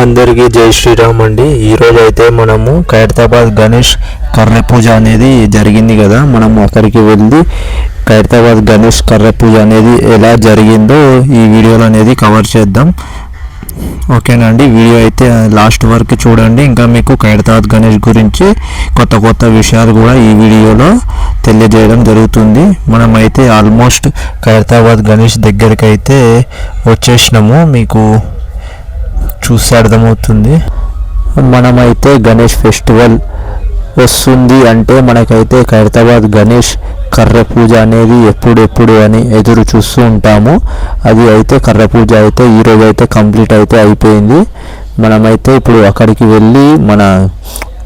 అందరికీ జై శ్రీరామ్ అండి. ఈరోజు అయితే మనము ఖైరతాబాద్ గణేష్ కర్ర పూజ అనేది జరిగింది కదా, మనము అక్కడికి వెళ్ళి ఖైరతాబాద్ గణేష్ కర్ర పూజ అనేది ఎలా జరిగిందో ఈ వీడియోలో అనేది కవర్ చేద్దాం. ఓకేనండి, వీడియో అయితే లాస్ట్ వరకు చూడండి. ఇంకా మీకు ఖైరతాబాద్ గణేష్ గురించి కొత్త కొత్త విషయాలు కూడా ఈ వీడియోలో తెలియజేయడం జరుగుతుంది. మనమైతే ఆల్మోస్ట్ ఖైరతాబాద్ గణేష్ దగ్గరికి అయితే వచ్చేసినాము. మీకు చూస్తే అర్థమవుతుంది. మనమైతే గణేష్ ఫెస్టివల్ వస్తుంది అంటే మనకైతే ఖైరతాబాద్ గణేష్ కర్ర పూజ అనేది ఎప్పుడెప్పుడు అని ఎదురు చూస్తూ ఉంటాము. అది అయితే కర్ర పూజ అయితే ఈరోజు అయితే కంప్లీట్ అయితే అయిపోయింది. మనమైతే ఇప్పుడు అక్కడికి వెళ్ళి మన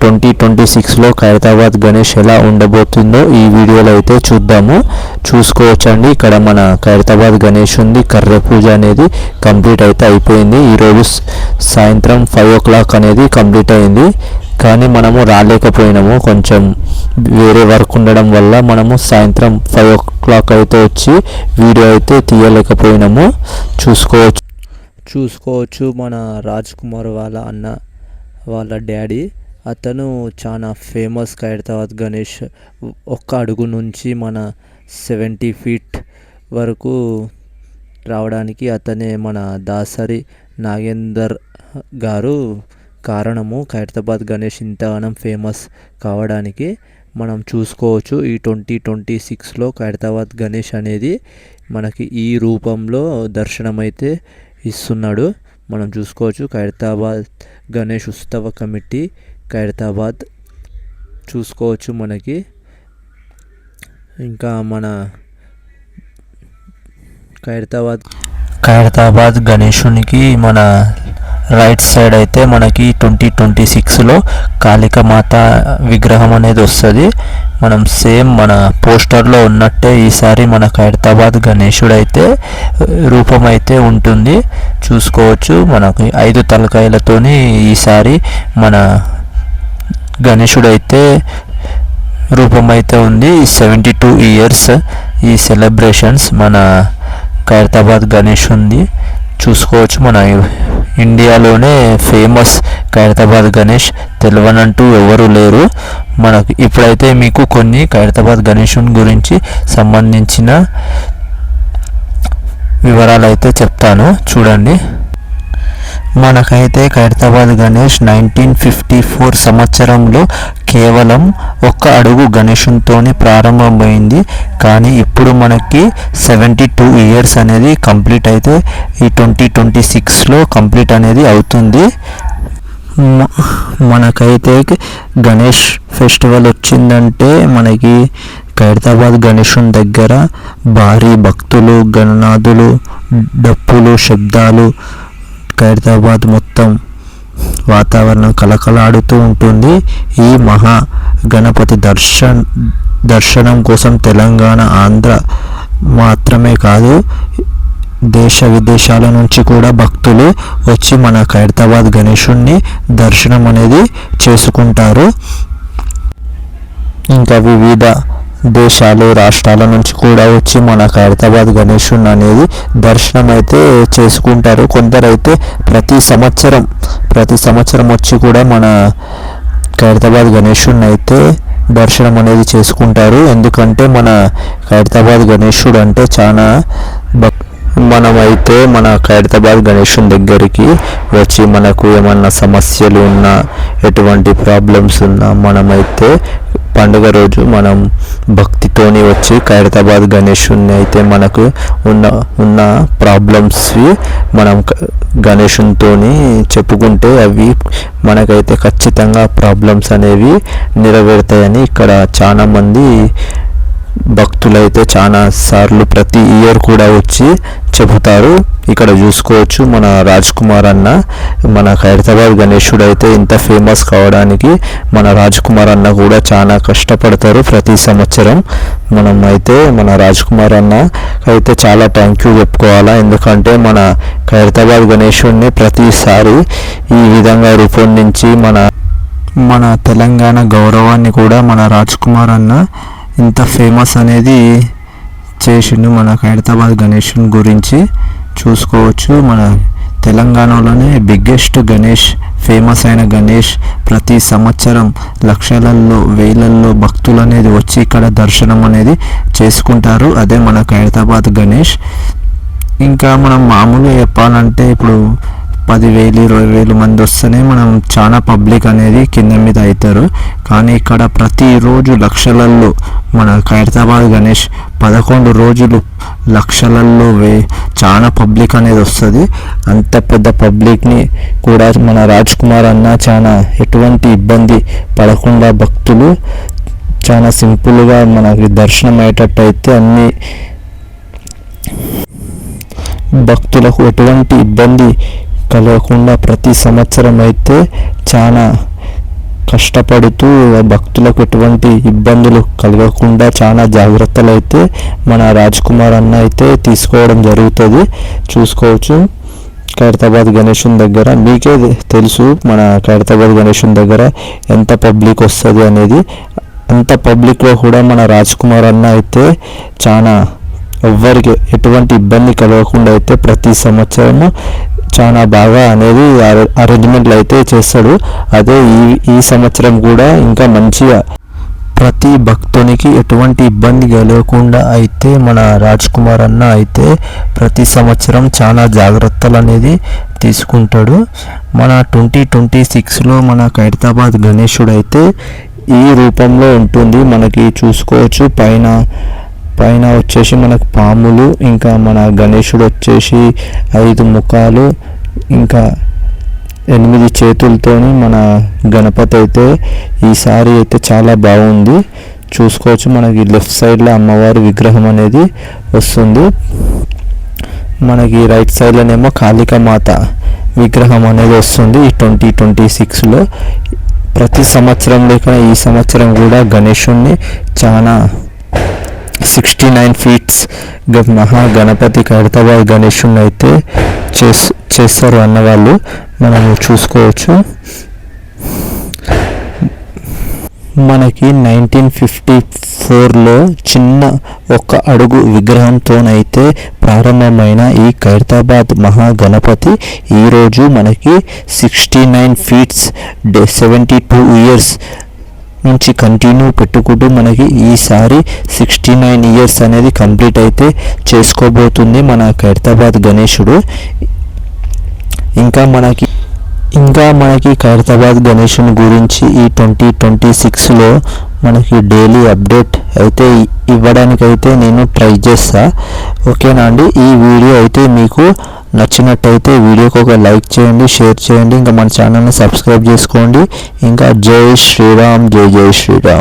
2026లో ఖైరతాబాద్ గణేష్ ఎలా ఉండబోతుందో ఈ వీడియోలో అయితే చూద్దాము. చూసుకోవచ్చండి, ఇక్కడ మన ఖైరతాబాద్ గణేష్ ఉంది. కర్ర పూజ అనేది కంప్లీట్ అయితే అయిపోయింది. ఈరోజు సాయంత్రం 5 o'clock అనేది కంప్లీట్ అయింది. కానీ మనము రాలేకపోయినాము, కొంచెం వేరే వర్క్ ఉండడం వల్ల మనము సాయంత్రం 5 o'clock అయితే వచ్చి వీడియో అయితే తీయలేకపోయినాము. చూసుకోవచ్చు మన రాజ్ కుమార్ వాళ్ళ అన్న వాళ్ళ డాడీ, అతను చాలా ఫేమస్ ఖైరతాబాద్ గణేష్. ఒక్క అడుగు నుంచి మన 70 feet వరకు రావడానికి అతనే మన దాసరి నాగేందర్ గారు కారణము. ఖైరతాబాద్ గణేష్ ఇంతగానం ఫేమస్ కావడానికి మనం చూసుకోవచ్చు. ఈ 2026లో ఖైరతాబాద్ గణేష్ అనేది మనకి ఈ రూపంలో దర్శనమైతే ఇస్తున్నాడు. మనం చూసుకోవచ్చు ఖైరతాబాద్ గణేష్ ఉత్సవ కమిటీ ఖైరతాబాద్ చూసుకోవచ్చు మనకి. ఇంకా మన ఖైరతాబాద్ గణేశునికి మన రైట్ సైడ్ అయితే మనకి 2026లో కాళికామాత విగ్రహం అనేది వస్తుంది. మనం సేమ్ మన పోస్టర్లో ఉన్నట్టే ఈసారి మన ఖైరతాబాద్ గణేశుడు అయితే రూపం అయితే ఉంటుంది. చూసుకోవచ్చు మనకి 5 తలకాయలతోని ఈసారి మన గణేశుడు అయితే రూపం అయితే ఉంది. 72 years ఈ సెలబ్రేషన్స్ మన ఖైరతాబాద్ గణేష్ ఉంది. చూసుకోవచ్చు మన ఇండియాలోనే ఫేమస్ ఖైరతాబాద్ గణేష్, తెలియనంటూ ఎవరు లేరు మనకు. ఇప్పుడైతే మీకు కొన్ని ఖైరతాబాద్ గణేశుని గురించి సంబంధించిన వివరాలు అయితే చెప్తాను, చూడండి. మనకైతే ఖైరతాబాద్ గణేష్ 1954 సంవత్సరంలో కేవలం 1 అడుగు గణేశునితోని ప్రారంభమైంది. కానీ ఇప్పుడు మనకి 72 years అనేది కంప్లీట్ అయితే ఈ 2026లో కంప్లీట్ అనేది అవుతుంది. మనకైతే గణేష్ ఫెస్టివల్ వచ్చిందంటే మనకి ఖైరతాబాద్ గణేశుని దగ్గర భారీ భక్తులు, గణనాథులు, డప్పులు, శబ్దాలు, ఖైరతాబాద్ మొత్తం వాతావరణం కలకలాడుతూ ఉంటుంది. ఈ మహా గణపతి దర్శనం కోసం తెలంగాణ, ఆంధ్ర మాత్రమే కాదు దేశ విదేశాల నుంచి కూడా భక్తులు వచ్చి మన ఖైరతాబాద్ గణేశుణ్ణి దర్శనం అనేది చేసుకుంటారు. ఇంకా వివిధ దేశాలు, రాష్ట్రాల నుంచి కూడా వచ్చి మన ఖైరతాబాద్ గణేశుని అనేది దర్శనం అయితే చేసుకుంటారు. కొందరైతే ప్రతి సంవత్సరం వచ్చి కూడా మన ఖైరతాబాద్ గణేశుని అయితే దర్శనం అనేది చేసుకుంటారు. ఎందుకంటే మన ఖైరతాబాద్ గణేశుడు అంటే చాలా మనమైతే మన ఖైరతాబాద్ గణేశుని దగ్గరికి వచ్చి మనకు ఏమన్నా సమస్యలు ఉన్నా, ఎటువంటి ప్రాబ్లమ్స్ ఉన్నా మనమైతే పండుగ రోజు మనం భక్తితోని వచ్చి ఖైరతాబాద్ గణేశుని అయితే మనకు ఉన్న ప్రాబ్లమ్స్వి మనం గణేశునితోని చెప్పుకుంటే అవి మనకైతే ఖచ్చితంగా ప్రాబ్లమ్స్ అనేవి నెరవేరుతాయని ఇక్కడ చాలామంది భక్తులైతే చాలా సార్లు ప్రతి ఇయర్ కూడా వచ్చి చెబుతారు. ఇక్కడ చూసుకోవచ్చు మన రాజ్ కుమార్ అన్న, మన ఖైరతాబాద్ గణేశుడు అయితే ఇంత ఫేమస్ కావడానికి మన రాజ్ కుమార్ అన్న కూడా చాలా కష్టపడతారు ప్రతి సంవత్సరం. మనం అయితే మన రాజ్ కుమార్ అన్న అయితే చాలా థ్యాంక్ యూ చెప్పుకోవాలా. ఎందుకంటే మన ఖైరతాబాద్ గణేశుడిని ప్రతిసారి ఈ విధంగా రూపొందించి మన తెలంగాణ గౌరవాన్ని కూడా మన రాజ్ కుమార్ అన్న ఇంత ఫేమస్ అనేది చేసిండు మన ఖైరతాబాద్ గణేష్ గురించి చూసుకోవచ్చు. మన తెలంగాణలోనే బిగ్గెస్ట్ గణేష్, ఫేమస్ అయిన గణేష్. ప్రతి సంవత్సరం లక్షలలో వేలల్లో భక్తులు అనేది వచ్చి ఇక్కడ దర్శనం అనేది చేసుకుంటారు. అదే మన ఖైరతాబాద్ గణేష్. ఇంకా మనం మామూలుగా చెప్పాలంటే ఇప్పుడు 10,000 20,000 మంది వస్తేనే మనం చాలా పబ్లిక్ అనేది కింద మీద అవుతారు. కానీ ఇక్కడ ప్రతిరోజు లక్షలల్లో మన ఖైరతాబాద్ గణేష్ 11 రోజులు లక్షలల్లో చాలా పబ్లిక్ అనేది వస్తుంది. అంత పెద్ద పబ్లిక్ని కూడా మన రాజ్ కుమార్ అన్న చాలా ఎటువంటి ఇబ్బంది పడకుండా భక్తులు చాలా సింపుల్గా మనకి దర్శనం అయ్యేటట్టు అయితే అన్ని భక్తులకు ఎటువంటి ఇబ్బంది కలగకుండా ప్రతి సంవత్సరం అయితే చాలా కష్టపడుతూ భక్తులకు ఎటువంటి ఇబ్బందులు కలగకుండా చాలా జాగ్రత్తలు అయితే మన రాజ్ కుమార్ అన్న అయితే తీసుకోవడం జరుగుతుంది. చూసుకోవచ్చు ఖైరతాబాద్ గణేశుని దగ్గర మీకే తెలుసు మన ఖైరతాబాద్ గణేశుని దగ్గర ఎంత పబ్లిక్ వస్తుంది అనేది. అంత పబ్లిక్లో కూడా మన రాజ్ కుమార్ అన్న అయితే చాలా ఎవ్వరికి ఎటువంటి ఇబ్బంది కలగకుండా అయితే ప్రతి సంవత్సరము చాలా బాగా అనేది అరేంజ్మెంట్లు అయితే చేస్తాడు. అదే ఈ సంవత్సరం కూడా ఇంకా మంచిగా ప్రతి భక్తునికి ఎటువంటి ఇబ్బంది కలగకుండా అయితే మన రాజ్ కుమార్ అన్న అయితే ప్రతి సంవత్సరం చాలా జాగ్రత్తలు అనేది తీసుకుంటాడు. మన 2026లో మన ఖైరతాబాద్ గణేశుడు అయితే ఈ రూపంలో ఉంటుంది. మనకి చూసుకోవచ్చు పైన వచ్చేసి మనకు పాములు, ఇంకా మన గణేశుడు వచ్చేసి 5 ముఖాలు, ఇంకా 8 చేతులతోని మన గణపతి అయితే ఈసారి అయితే చాలా బాగుంది. చూసుకోవచ్చు మనకి లెఫ్ట్ సైడ్లో అమ్మవారి విగ్రహం అనేది వస్తుంది. మనకి రైట్ సైడ్లోనేమో కాళికామాత విగ్రహం అనేది వస్తుంది. ఈ 2026లో ప్రతి సంవత్సరం లేక ఈ సంవత్సరం కూడా గణేశుడిని చాలా 69 ఫీట్స్ మహా గణపతి ఖైరతాబాద్ గణేశుని అయితే చేస్తారు అన్నవాళ్ళు మనము చూసుకోవచ్చు. మనకి 1954లో చిన్న 1 అడుగు విగ్రహంతోనైతే ప్రారంభమైన ఈ ఖైరతాబాద్ మహా గణపతి ఈరోజు మనకి 69 ఫీట్స్ 72 ఇయర్స్ నుంచి కంటిన్యూ పెట్టుకుంటూ మనకి ఈసారి 69 ఇయర్స్ అనేది కంప్లీట్ అయితే చేసుకోబోతుంది మన ఖైరతాబాద్ గణేశుడు. ఇంకా మనకి ఖైరతాబాద్ గణేశుని గురించి ఈ 2026లో మనకి డైలీ అప్డేట్ అయితే ఇవ్వడానికైతే నేను ట్రై చేస్తా. ఓకేనా అండి. ఈ వీడియో అయితే మీకు నచ్చినట్టయితే వీడియోకి ఒక లైక్ చేయండి, షేర్ చేయండి, ఇంకా మన ఛానల్ని సబ్స్క్రైబ్ చేసుకోండి. ఇంకా జై శ్రీరామ్, జై శ్రీరామ్.